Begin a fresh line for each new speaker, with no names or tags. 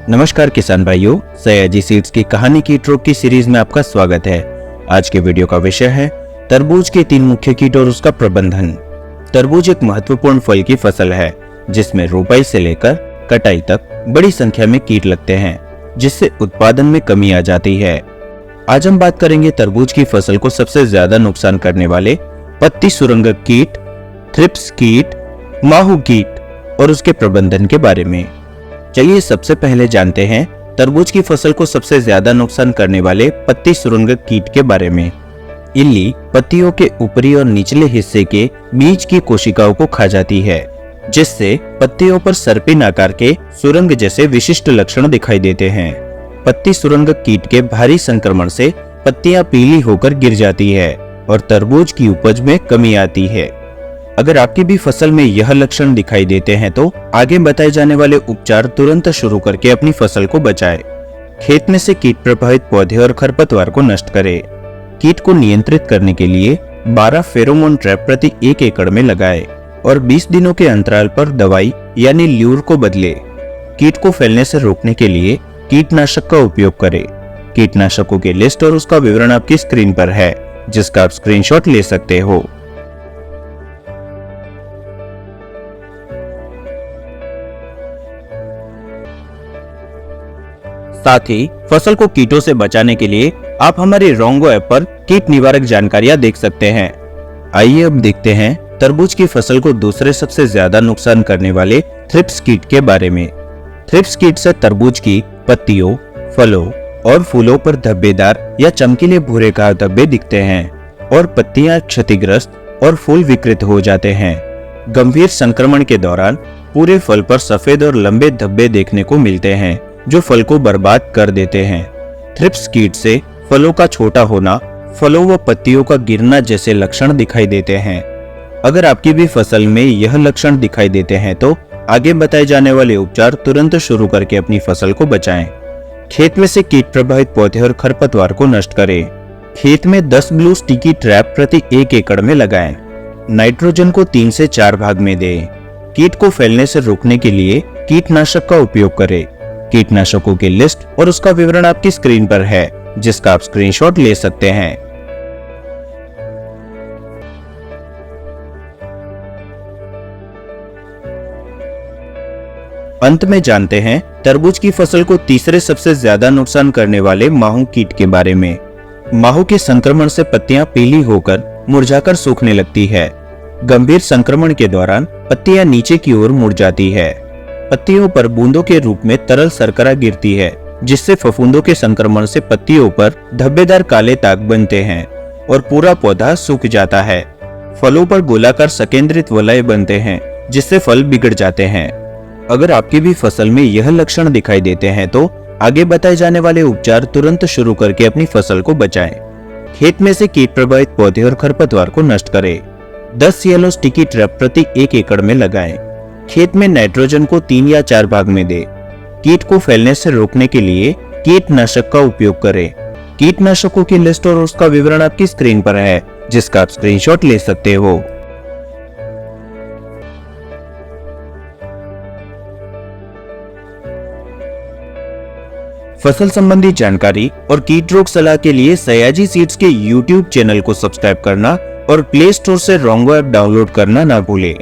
नमस्कार किसान भाइयों, सयाजी सीड्स की कहानी कीट रोग की सीरीज में आपका स्वागत है। आज के वीडियो का विषय है तरबूज के 3 मुख्य कीट और उसका प्रबंधन। तरबूज एक महत्वपूर्ण फल की फसल है जिसमें रोपाई से लेकर कटाई तक बड़ी संख्या में कीट लगते हैं, जिससे उत्पादन में कमी आ जाती है। आज हम बात करेंगे तरबूज की फसल को सबसे ज्यादा नुकसान करने वाले पत्ती सुरंगक कीट, थ्रिप्स कीट, माहू कीट और उसके प्रबंधन के बारे में। चलिए सबसे पहले जानते हैं तरबूज की फसल को सबसे ज्यादा नुकसान करने वाले पत्ती सुरंगक कीट के बारे में। इल्ली पत्तियों के ऊपरी और निचले हिस्से के बीज की कोशिकाओं को खा जाती है, जिससे पत्तियों पर सर्पिन आकार के सुरंग जैसे विशिष्ट लक्षण दिखाई देते हैं। पत्ती सुरंगक कीट के भारी संक्रमण से पत्तियां पीली होकर गिर जाती है और तरबूज की उपज में कमी आती है। अगर आपकी भी फसल में यह लक्षण दिखाई देते हैं तो आगे बताए जाने वाले उपचार तुरंत शुरू करके अपनी फसल को बचाएं। खेत में से कीट प्रभावित पौधे और खरपतवार को नष्ट करें। कीट को नियंत्रित करने के लिए 12 फेरोमोन ट्रैप प्रति 1 एकड़ में लगाएं और 20 दिनों के अंतराल पर दवाई यानी ल्यूर को बदले। कीट को फैलने से रोकने के लिए कीटनाशक का उपयोग करें। कीटनाशकों की लिस्ट और उसका विवरण आपकी स्क्रीन पर है, जिसका आप स्क्रीनशॉट ले सकते हो। साथ ही फसल को कीटों से बचाने के लिए आप हमारे रोंगो ऐप पर कीट निवारक जानकारियां देख सकते हैं। आइए अब देखते हैं तरबूज की फसल को दूसरे सबसे ज्यादा नुकसान करने वाले थ्रिप्स कीट के बारे में। थ्रिप्स कीट से तरबूज की पत्तियों, फलों और फूलों पर धब्बेदार या चमकीले भूरे घाव धब्बे दिखते हैं और पत्तियां क्षतिग्रस्त और फूल विकृत हो जाते हैं। गंभीर संक्रमण के दौरान पूरे फल पर सफेद और लंबे धब्बे देखने को मिलते हैं जो फल को बर्बाद कर देते हैं। थ्रिप्स कीट से फलों का छोटा होना, फलों व पत्तियों का गिरना जैसे लक्षण दिखाई देते हैं। अगर आपकी भी फसल में यह लक्षण दिखाई देते हैं तो आगे बताए जाने वाले उपचार तुरंत शुरू करके अपनी फसल को बचाएं। खेत में से कीट प्रभावित पौधे और खरपतवार को नष्ट करें। खेत में 10 ब्लू स्टिकी ट्रैप प्रति 1 एकड़ में लगाएं। नाइट्रोजन को 3 से 4 भाग में दें। कीट को फैलने से रोकने के लिए कीटनाशक का उपयोग करें। कीटनाशकों की लिस्ट और उसका विवरण आपकी स्क्रीन पर है, जिसका आप स्क्रीनशॉट ले सकते हैं। अंत में जानते हैं तरबूज की फसल को तीसरे सबसे ज्यादा नुकसान करने वाले माहू कीट के बारे में। माहू के संक्रमण से पत्तियां पीली होकर मुरझाकर सूखने लगती है। गंभीर संक्रमण के दौरान पत्तियां नीचे की ओर मुड़ जाती है। पत्तियों पर बूंदों के रूप में तरल शर्करा गिरती है, जिससे फफूंदों के संक्रमण से पत्तियों पर धब्बेदार काले दाग बनते हैं और पूरा पौधा सूख जाता है। फलों पर गोलाकार सकेंद्रित वलय बनते हैं, जिससे फल बिगड़ जाते हैं। अगर आपकी भी फसल में यह लक्षण दिखाई देते हैं तो आगे बताए जाने वाले उपचार तुरंत शुरू करके अपनी फसल को बचाएं। खेत में से कीट प्रभावित पौधे और खरपतवार को नष्ट करें। 10 येलो स्टिकी ट्रैप प्रति 1 एकड़ में लगाएं। खेत में नाइट्रोजन को 3 या 4 भाग में दें। कीट को फैलने से रोकने के लिए कीटनाशक का उपयोग करें। कीटनाशकों की लिस्ट और उसका विवरण आपकी स्क्रीन पर है, जिसका आप स्क्रीनशॉट ले सकते हो। फसल संबंधी जानकारी और कीट रोग सलाह के लिए सयाजी सीड्स के YouTube चैनल को सब्सक्राइब करना और प्ले स्टोर से रोंगो ऐप डाउनलोड करना ना भूलें।